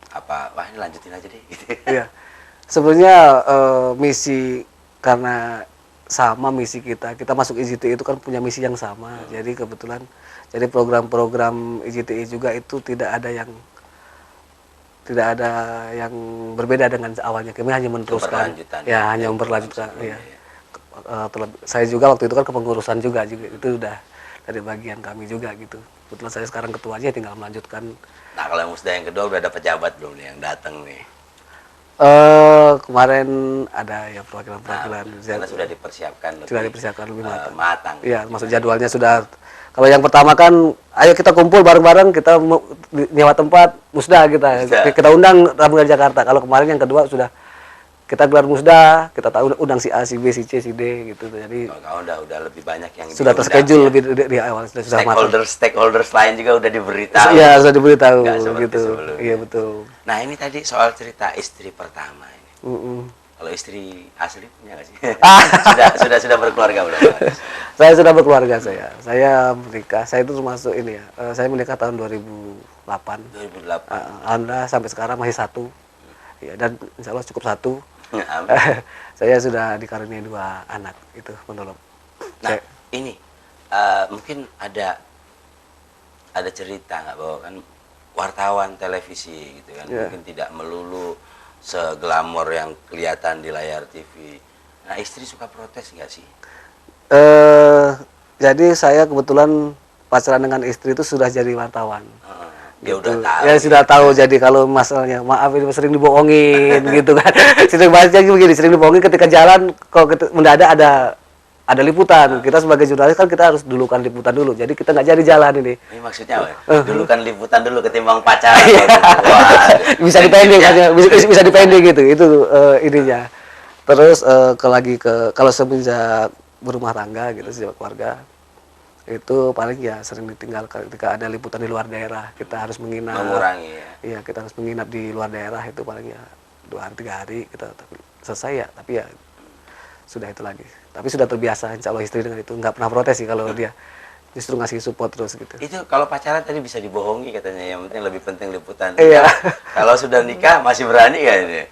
Apa, wah ini lanjutin aja deh gitu. Iya. Sebenarnya misi, karena sama misi kita masuk IJTI itu kan punya misi yang sama. Jadi kebetulan, jadi program-program IJTI juga itu tidak ada yang berbeda dengan awalnya. Kami hanya meneruskan, Keberlanjutan, ya, ya, hanya dari memperlanjutkan. program Ya. sebelumnya, Saya juga waktu itu kan kepengurusan juga itu udah dari bagian kami juga gitu. Kebetulan saya sekarang ketuanya, tinggal melanjutkan. Nah kalau yang musda yang kedua udah ada pejabat belum nih yang datang nih? Kemarin ada ya perwakilan-perwakilan. Karena sudah dipersiapkan lebih matang. matang. Iya, masuk jadwalnya sudah. Kalau yang pertama kan, ayo kita kumpul bareng-bareng, kita nyewa tempat musda kita. Musda. Kita undang Ramungan Jakarta. Kalau kemarin yang kedua sudah kita gelar musda, kita tahu undang si A, si B, si C, si D gitu. Jadi Kalau udah lebih banyak yang sudah diundang, terschedule ya. lebih di awal, sudah matang. Stakeholders lain juga udah diberitahu. Iya, sudah diberitahu Nggak seperti gitu. sebelumnya. Iya, betul. Nah ini tadi soal cerita istri pertama ini. Mm-mm. Kalau istri asli punya nggak sih? Ah. sudah berkeluarga belum? Saya sudah berkeluarga saya. Saya menikah. Saya itu termasuk ini ya. Saya menikah tahun 2008. 2008. Alhamdulillah sampai sekarang masih satu. Ya, dan insya Allah cukup satu. Amin. Saya sudah dikaruniai 2 anak itu menolong. Nah ini mungkin ada cerita nggak bahwa kan wartawan televisi gitu kan, Ya. mungkin tidak melulu seglamor yang kelihatan di layar TV. Nah istri suka protes nggak sih? Jadi saya kebetulan pacaran dengan istri itu sudah jadi wartawan. Dia Gitu. udah tahu. Ya sudah tahu. Jadi kalau masalahnya, maaf ini sering dibohongin gitu kan. Sering bahasnya begini, sering dibohongin ketika jalan, kalau mendadak ada liputan. Kita sebagai jurnalis kan kita harus dulukan liputan dulu. Jadi kita nggak jadi jalan ini. Ini maksudnya apa? Dulu kan liputan dulu ketimbang pacaran. Iya. Wah, Bisa dipending hanya bisa dipending gitu. Itu ininya. Terus kalau semenjak berumah tangga gitu, sejak keluarga, itu paling ya sering ditinggalkan ketika ada liputan di luar daerah, kita harus menginap. mengurangi ya. Iya, kita harus menginap di luar daerah, itu paling ya 2 hari 3 hari kita selesai ya. Tapi ya sudah itu lagi. Tapi sudah terbiasa, insya Allah istri dengan itu nggak pernah protes sih kalau dia justru ngasih support terus gitu. Itu kalau pacaran tadi bisa dibohongi katanya, yang penting lebih penting liputan. Iya. Kalau sudah nikah masih berani nggak ini?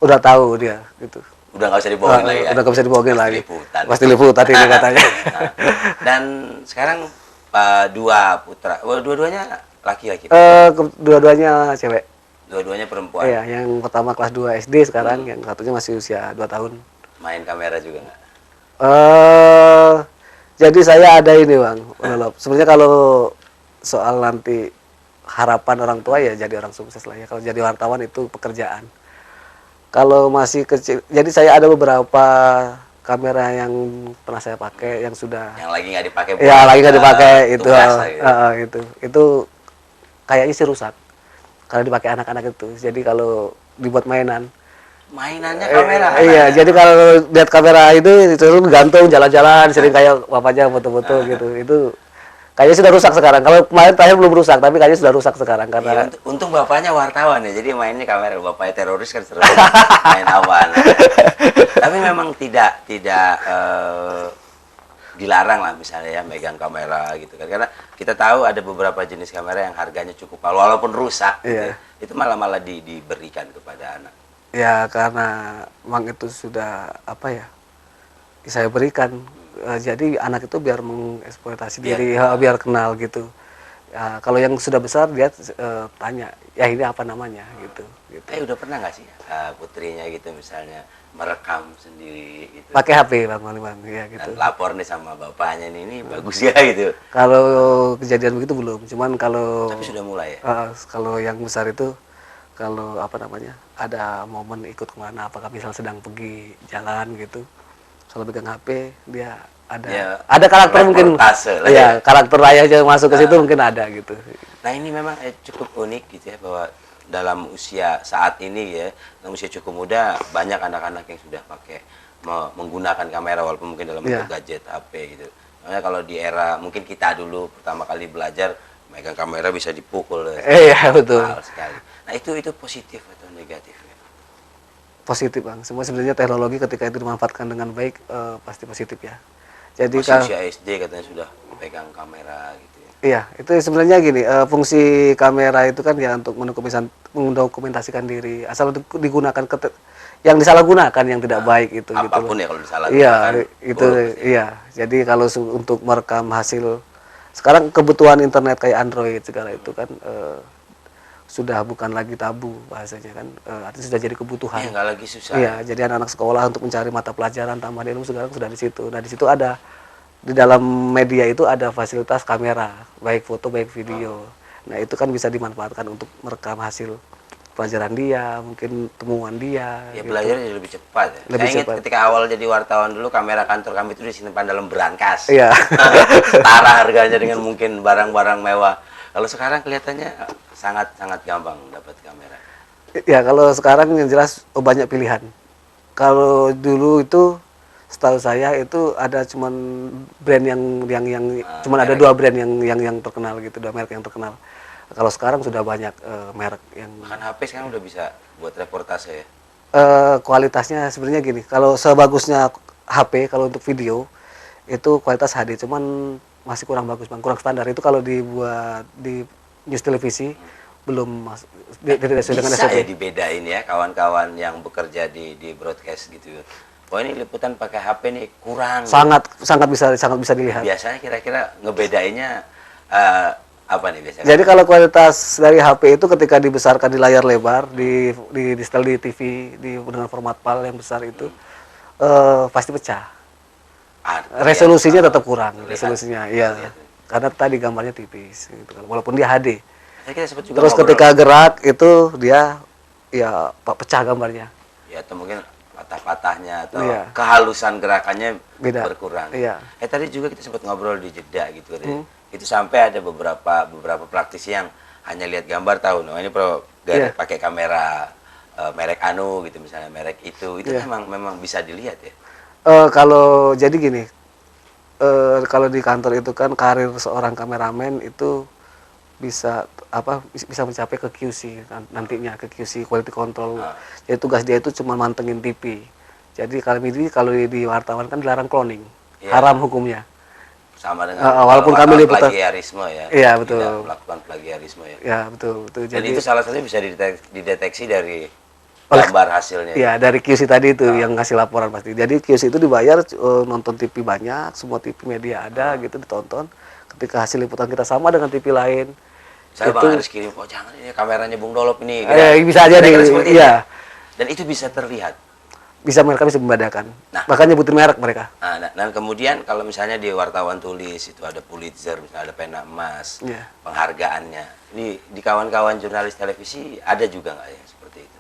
Udah tahu dia gitu. Udah nggak usah dibohongin lagi ya? Udah nggak bisa dibohongin Pasti lagi. liputan. Pasti liputan ini katanya. Nah, dan sekarang 2 putra, dua-duanya laki-laki. Dua-duanya cewek. Dua-duanya perempuan. Iya, yang pertama kelas 2 SD sekarang, yang satunya masih usia 2 tahun. Main kamera juga nggak? Jadi saya ada ini Bang, sebenarnya kalau soal nanti harapan orang tua ya jadi orang sukses lah ya. Kalau jadi wartawan itu pekerjaan. Kalau masih kecil, jadi saya ada beberapa kamera yang pernah saya pakai yang sudah. Yang lagi nggak dipakai. Ya lagi nggak dipakai itu. Gitu. Itu kayaknya sih rusak. Kalau dipakai anak-anak itu. Jadi kalau dibuat mainannya kamera. Iya, jadi kalau lihat kamera itu gantung jalan-jalan, sering kayak bapaknya foto-foto gitu. Itu kayaknya sudah rusak sekarang. Kalau kemarin terakhir belum rusak, tapi kayaknya sudah rusak sekarang karena Untung bapaknya wartawan ya, jadi mainnya kamera. Bapaknya teroris kan seru. Main apaan. Tapi memang tidak dilarang lah misalnya ya megang kamera gitu kan, karena kita tahu ada beberapa jenis kamera yang harganya cukup mahal walaupun rusak gitu. Iya. Itu malah diberikan kepada anak. ya karena memang itu sudah apa ya, saya berikan. Jadi anak itu biar mengeksploitasi diri, biar kenal gitu. Ya, kalau yang sudah besar dia tanya, ya ini apa namanya gitu. Udah pernah nggak sih putrinya gitu misalnya merekam sendiri gitu? Pakai HP Bang Maliman, ya gitu. Dan lapor nih sama bapaknya ini bagus ya gitu. Kalau kejadian begitu belum, cuman kalau Tapi sudah mulai ya. kalau yang besar itu kalau apa namanya ada momen ikut kemana, apakah misal sedang pergi jalan gitu, kalau pegang HP dia ada karakter mungkin, ya karakter ayahnya masuk ke situ mungkin ada gitu. Nah ini memang cukup unik gitu ya, bahwa dalam usia saat ini ya, dalam usia cukup muda banyak anak-anak yang sudah pakai menggunakan kamera walaupun mungkin dalam bentuk gadget HP gitu. Makanya kalau di era mungkin kita dulu pertama kali belajar megang kamera bisa dipukul. Iya betul. Mahal sekali. Nah itu positif atau negatif? Positif Bang. Semua sebenarnya teknologi ketika itu dimanfaatkan dengan baik pasti positif ya. Jadi Masih usia SD katanya sudah pegang kamera gitu ya. iya, itu sebenarnya gini, fungsi kamera itu kan ya untuk mendokumentasikan diri, asal digunakan yang disalahgunakan yang tidak baik itu gitu Apapun loh. ya kalau disalahgunakan. Iya, itu buruk pasti. iya. Jadi kalau untuk merekam hasil sekarang kebutuhan internet kayak Android segala itu kan sudah bukan lagi tabu bahasanya kan, artinya sudah jadi kebutuhan. Iya, nggak lagi susah. Iya, jadi anak-anak sekolah untuk mencari mata pelajaran tambahan ilmu sekarang sudah di situ. Nah, di situ ada di dalam media itu ada fasilitas kamera, baik foto baik video. Nah, itu kan bisa dimanfaatkan untuk merekam hasil pelajaran dia, mungkin temuan dia. Ya gitu. belajar jadi lebih cepat ya. Lebih Saya ingat cepat. ketika awal jadi wartawan dulu, kamera kantor kami itu disimpan dalam berangkas. Iya. Setara harganya dengan mungkin barang-barang mewah. Kalau sekarang kelihatannya sangat gampang dapat kamera. Ya, kalau sekarang yang jelas banyak pilihan. Kalau dulu itu setahu saya itu ada cuman brand yang cuman ada merek. dua brand yang terkenal gitu, dua merek yang terkenal. Kalau sekarang sudah banyak merek yang Bahkan HP sekarang udah bisa buat reportase ya. kualitasnya sebenarnya gini, kalau sebagusnya HP kalau untuk video itu kualitas HD, cuman masih kurang bagus Bang, kurang standar. Itu kalau dibuat di news televisi belum tidak sesuai dengan Bisa SOP. ya dibedain ya kawan-kawan yang bekerja di broadcast gitu. Wah ini liputan pakai HP nih kurang. Sangat bisa dilihat. Biasanya kira-kira ngebedainnya apa nih biasanya? Jadi kalau kualitas dari HP itu ketika dibesarkan di layar lebar, di setel di TV dengan format PAL yang besar itu pasti pecah. Resolusinya tetap kurang, resolusinya, iya. Karena tadi gambarnya tipis, gitu kan. Walaupun dia HD. Kita sebut juga Terus ketika gerak itu dia ya pecah gambarnya. ya atau mungkin patah-patahnya atau Iya. kehalusan gerakannya Beda. berkurang. Iya. Tadi juga kita sempat ngobrol di jeda gitu kan. Itu sampai ada beberapa praktisi yang hanya lihat gambar tahu, nah ini Iya. pakai kamera merek anu gitu misalnya, merek itu Iya. memang bisa dilihat ya. Kalau jadi gini, kalau di kantor itu kan karir seorang kameramen itu bisa bisa mencapai ke QC nantinya, ke QC quality control. Jadi tugas dia itu cuma mantengin TV. Jadi kalau di wartawan kan dilarang cloning, Iya. haram hukumnya. Sama dengan walaupun kami liputan plagiarisme ya. Iya, betul. Tidak melakukan plagiarisme ya. Ya betul. Dan Jadi itu salah satunya bisa dideteksi dari gambar hasilnya. ya dari QC tadi itu yang ngasih laporan pasti. Jadi QC itu dibayar nonton TV banyak, semua TV media ada gitu ditonton. Ketika hasil liputan kita sama dengan TV lain, Saya itu Bang Aris kirim, oh jangan ini kameranya Bung Dolop ini. bisa aja Kira-kira nih, seperti itu. iya. Dan itu bisa terlihat. Mereka bisa membedakan. Nah. Bahkan nyebutin merek mereka. Nah, dan kemudian kalau misalnya di wartawan tulis itu ada Pulitzer, misalnya ada pena emas, Iya. penghargaannya. Di kawan-kawan jurnalis televisi ada juga nggak ya seperti itu?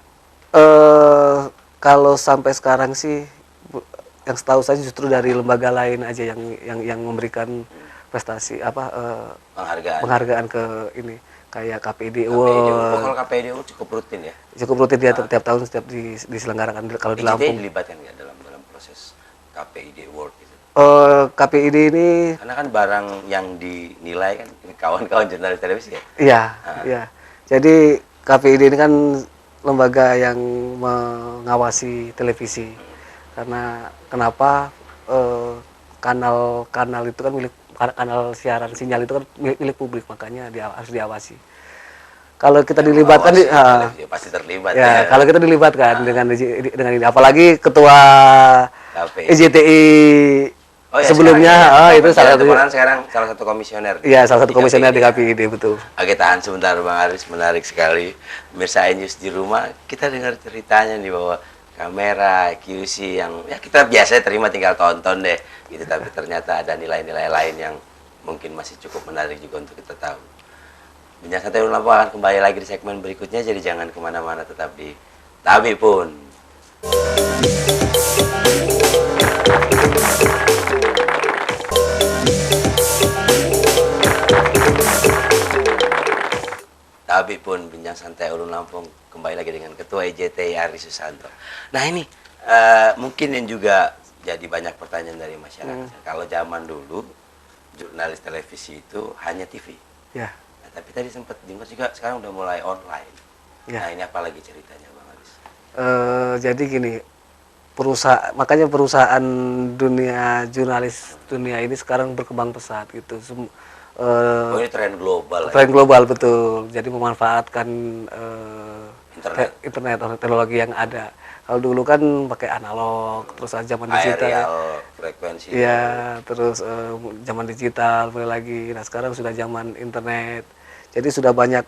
Kalau sampai sekarang sih yang setahu saya justru dari lembaga lain aja yang memberikan prestasi penghargaan ke ini kayak KPID Award. Kalau KPID Award cukup rutin ya. Cukup rutin dia tiap tahun setiap diselenggarakan kalau di Lampung. Dilibatkan nggak dalam proses KPID Award itu? KPID ini Karena kan barang yang dinilai kan kawan-kawan jurnalis televisi ya. iya, iya. Jadi KPID ini kan lembaga yang mengawasi televisi. Karena kenapa kanal itu kan kanal siaran sinyal itu kan milik publik, makanya harus diawasi. Kalau kita dilibatkan Ya, pasti terlibat ya, kalau kita dilibatkan dengan ini, apalagi ketua KPID. EJTI sebelumnya itu salah satu sekarang salah satu komisioner. ya salah satu komisioner di KPID betul. Oke, tahan sebentar Bang Aris, menarik sekali. Pemirsa iNews di rumah, kita dengar ceritanya nih bahwa kamera QC yang ya kita biasanya terima tinggal tonton deh gitu, tapi ternyata ada nilai-nilai lain yang mungkin masih cukup menarik juga untuk kita tahu. Bincang Santai Ulun Lampung akan kembali lagi di segmen berikutnya, jadi jangan kemana-mana, tetap di Tabi Pun. Tabi Pun, Bincang Santai Ulun Lampung kembali lagi dengan Ketua IJTI Aris Susanto. Nah ini mungkin yang juga jadi banyak pertanyaan dari masyarakat. Kalau zaman dulu jurnalis televisi itu hanya TV. Ya. Tapi tadi sempat dengar juga sekarang udah mulai online. Ya. Nah, ini apa lagi ceritanya, Bang Aris? Jadi gini, makanya perusahaan dunia jurnalis dunia ini sekarang berkembang pesat gitu. Oh, ini tren global Tren ya. global betul. Jadi memanfaatkan Internet. internet teknologi yang ada. Kalau dulu kan pakai analog, terus zaman digital. Aerial frekuensi. Iya, terus zaman digital mulai lagi. Nah, sekarang sudah zaman internet. Jadi sudah banyak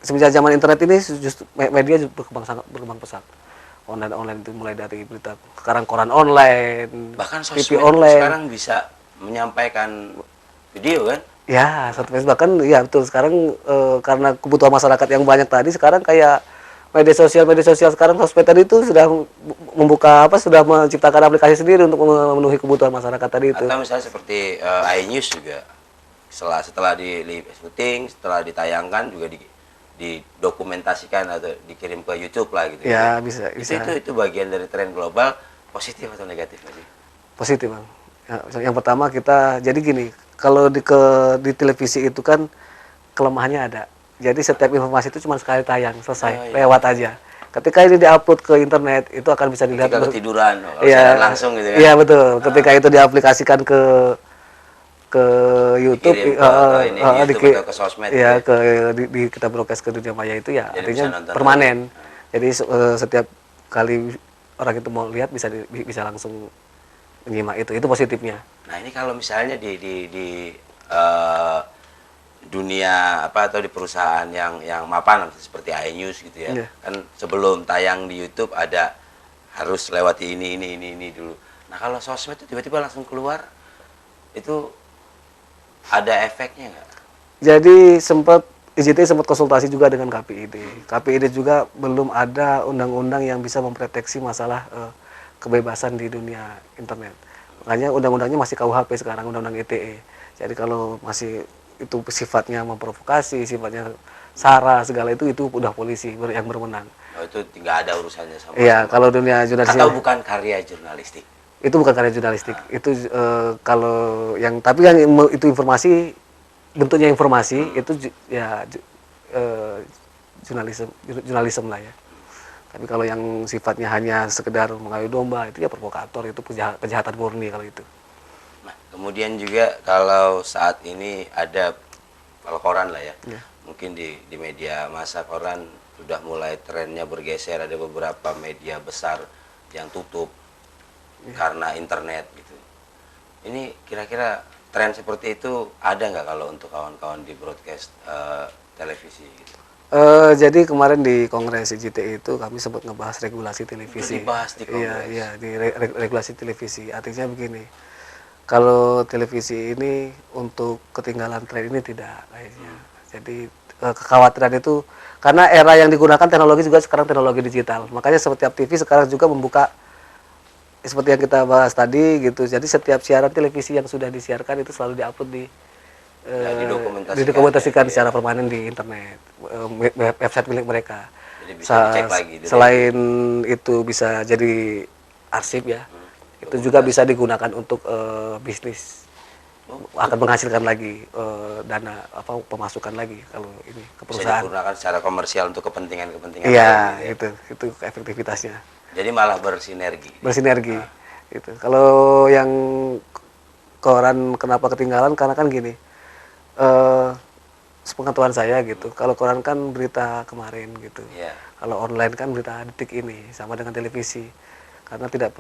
semenjak zaman internet ini justru media berkembang pesat. Online itu mulai dari berita, sekarang koran online, Bahkan TV sosmed online. sekarang bisa menyampaikan video kan? Ya, satu Facebook bahkan ya betul sekarang karena kebutuhan masyarakat yang banyak tadi sekarang kayak media sosial sekarang sosmed tadi itu sudah sudah menciptakan aplikasi sendiri untuk memenuhi kebutuhan masyarakat tadi itu. Atau misalnya seperti iNews juga setelah di syuting, setelah ditayangkan juga didokumentasikan atau dikirim ke YouTube lah gitu Ya, bisa. Itu bagian dari tren global, positif atau negatif nggak sih? Positif, Bang. Ya, yang pertama kita jadi gini, kalau di televisi itu kan kelemahannya ada. Jadi setiap informasi itu cuma sekali tayang, selesai, lewat aja. Ketika ini diupload ke internet, itu akan bisa dilihat. Ketika ketiduran, kalau Iya, siaran langsung gitu kan? Iya betul. Ketika itu diaplikasikan ke YouTube, Dikirim ke YouTube atau ke sosmed. ya kita broadcast ke dunia maya itu ya, Jadi artinya permanen. Jadi setiap kali orang itu mau lihat bisa langsung menyimak itu positifnya. Nah, ini kalau misalnya di dunia apa atau di perusahaan yang mapan seperti iNews gitu ya. Iya. Kan sebelum tayang di YouTube ada harus lewati ini dulu. Nah, kalau sosmed itu tiba-tiba langsung keluar, itu ada efeknya nggak? Jadi IJT sempat konsultasi juga dengan KPID. KPID juga belum ada undang-undang yang bisa memproteksi masalah kebebasan di dunia internet. Makanya undang-undangnya masih KUHP sekarang, undang-undang ITE. Jadi kalau masih itu sifatnya memprovokasi, sifatnya sara segala itu udah polisi yang berwenang. Oh, itu nggak ada urusannya sama. Iya, kalau dunia jurnalistik atau bukan karya jurnalistik. Itu bukan karya jurnalistik. Itu kalau yang tapi yang itu informasi, bentuknya informasi itu ya jurnalisme lah ya. Tapi kalau yang sifatnya hanya sekedar mengadu domba itu ya provokator, itu kejahatan murni kalau itu. Nah, kemudian juga kalau saat ini ada kalau koran lah ya. Mungkin di media massa koran sudah mulai trennya bergeser, ada beberapa media besar yang tutup karena internet gitu. Ini kira-kira tren seperti itu ada nggak kalau untuk kawan-kawan di broadcast televisi gitu? Jadi kemarin di Kongres IJT itu kami sempat ngebahas regulasi televisi. Itu dibahas di Kongres? Iya, di regulasi televisi. Artinya begini, kalau televisi ini untuk ketinggalan tren ini tidak kayaknya. Jadi kekhawatiran itu karena era yang digunakan teknologi juga sekarang teknologi digital. Makanya setiap TV sekarang juga membuka seperti yang kita bahas tadi gitu. Jadi setiap siaran televisi yang sudah disiarkan itu selalu diupload didokumentasikan secara permanen di internet, website milik mereka. Jadi bisa dicek lagi. Selain itu bisa jadi arsip ya, itu juga bisa digunakan untuk bisnis. Akan menghasilkan lagi dana pemasukan lagi kalau ini ke perusahaan. Bisa digunakan secara komersial untuk kepentingan-kepentingan. Iya, gitu ya. Itu efektivitasnya. Jadi malah bersinergi. Gitu. Kalau yang koran kenapa ketinggalan karena kan gini, sepengetahuan saya gitu. Kalau koran kan berita kemarin gitu. Yeah. Kalau online kan berita detik ini sama dengan televisi. Karena tidak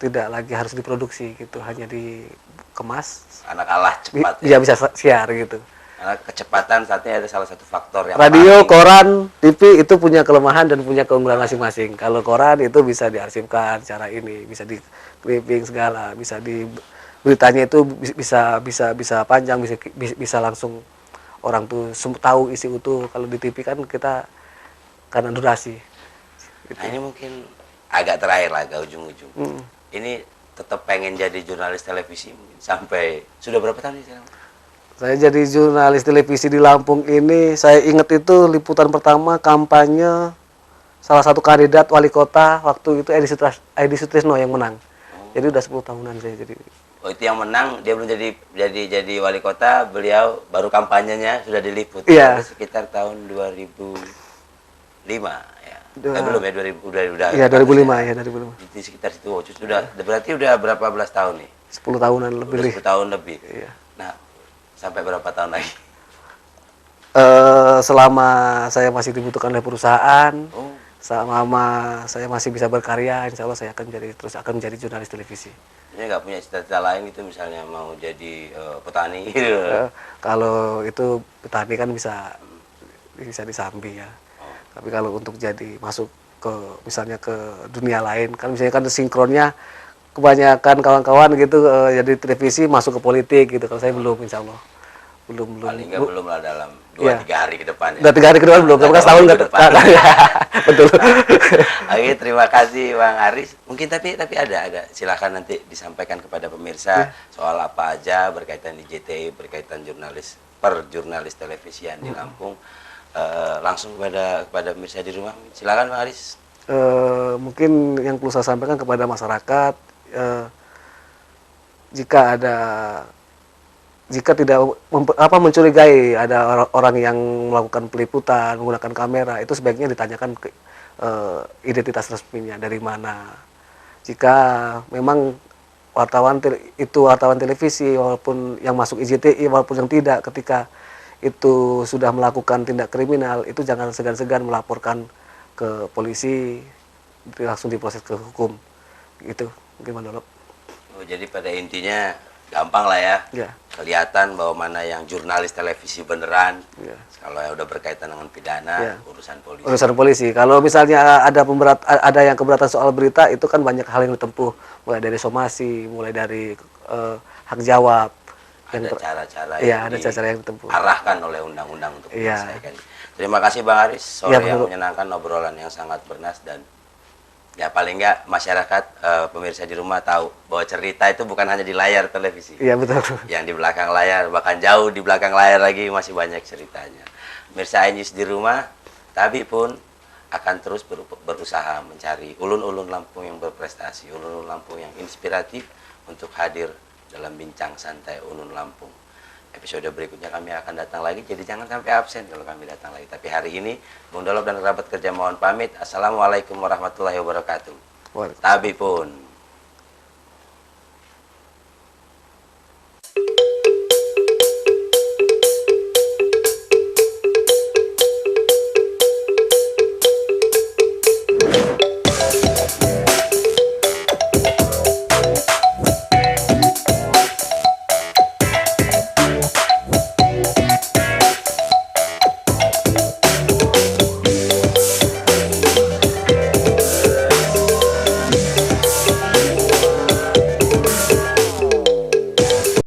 tidak lagi harus diproduksi gitu, hanya dikemas. Karena kalah cepat. Ya bisa share gitu. Karena kecepatan saat ini ada salah satu faktor yang radio, koran, TV itu punya kelemahan dan punya keunggulan masing-masing. Kalau koran itu bisa diarsipkan secara ini, bisa di clipping segala, bisa di beritanya itu bisa panjang, bisa langsung orang tuh tahu isi utuh. Kalau di TV kan kita karena durasi. Gitu. Nah, ini mungkin agak terakhir lah, agak ujung-ujung. Ini tetap pengen jadi jurnalis televisi sampai sudah berapa tahun sih? Saya jadi jurnalis televisi di Lampung ini, saya ingat itu liputan pertama kampanye salah satu kandidat wali kota waktu itu Edi Sutrisno yang menang. Jadi udah 10 tahunan saya jadi Oh, itu yang menang, dia belum jadi wali kota, beliau baru kampanyenya sudah diliput. Iya. Sekitar tahun 2005 ya. Dua- Belum ya 2000 udah Iya, 2005 ya. ya, 2005. Di sekitar situ. Oh, sudah berarti udah berapa belas tahun nih? 10 tahunan lebih. Udah 10 tahun lebih. Iya. Nah, sampai berapa tahun lagi? Selama saya masih dibutuhkan oleh perusahaan, Oh, selama saya masih bisa berkarya, insya Allah saya akan menjadi jurnalis televisi. ini nggak punya cita-cita lain gitu, misalnya mau jadi petani. Kalau itu petani kan bisa disambi ya. Oh, Tapi kalau untuk jadi masuk ke misalnya ke dunia lain kan misalnya kan sinkronnya kebanyakan kawan-kawan gitu jadi televisi masuk ke politik gitu. Kalau saya belum, insya Allah belum. paling nggak belum lah dalam Iya. 2-3 hari ke depan ya. Udah 3 hari kedua belum, tapi kan setahun ke nggak. depan. Betul. Oke, terima kasih Bang Aris. Mungkin tapi ada silakan nanti disampaikan kepada pemirsa soal apa aja berkaitan di JTI, berkaitan jurnalis televisian di Lampung. Langsung kepada pemirsa di rumah. Silakan Bang Aris. Mungkin yang perlu saya sampaikan kepada masyarakat, jika tidak mencurigai ada orang yang melakukan peliputan menggunakan kamera, itu sebaiknya ditanyakan ke identitas resminya dari mana. Jika memang wartawan televisi, walaupun yang masuk IJTI walaupun yang tidak, ketika itu sudah melakukan tindak kriminal, itu jangan segan-segan melaporkan ke polisi, langsung diproses ke hukum. Gitu mungkin Mandolop. Oh, jadi pada intinya gampang lah ya. Ya. Kelihatan bahwa mana yang jurnalis televisi beneran. Ya. Kalau yang udah berkaitan dengan pidana, Ya. urusan polisi. Urusan polisi. Kalau misalnya ada yang keberatan soal berita, itu kan banyak hal yang ditempuh, mulai dari somasi, mulai dari hak jawab. Ada cara-cara Iya, ada cara-cara yang ditempuh. arahkan oleh undang-undang untuk Iya. menyelesaikan. Terima kasih Bang Aris, sore Iya, yang betul. menyenangkan, obrolan yang sangat bernas, dan ya paling nggak masyarakat pemirsa di rumah tahu bahwa cerita itu bukan hanya di layar televisi. Iya, betul. Yang di belakang layar, bahkan jauh di belakang layar lagi masih banyak ceritanya. Pemirsa iNews di rumah, tapi pun akan terus berusaha mencari ulun-ulun Lampung yang berprestasi, ulun-ulun Lampung yang inspiratif untuk hadir dalam bincang santai Ulun Lampung. Episode berikutnya kami akan datang lagi, jadi jangan sampai absen kalau kami datang lagi. Tapi hari ini, Bung Dolop dan kerabat kerja mohon pamit. Assalamualaikum warahmatullahi wabarakatuh. Waalaikumsalam. Tapi pun.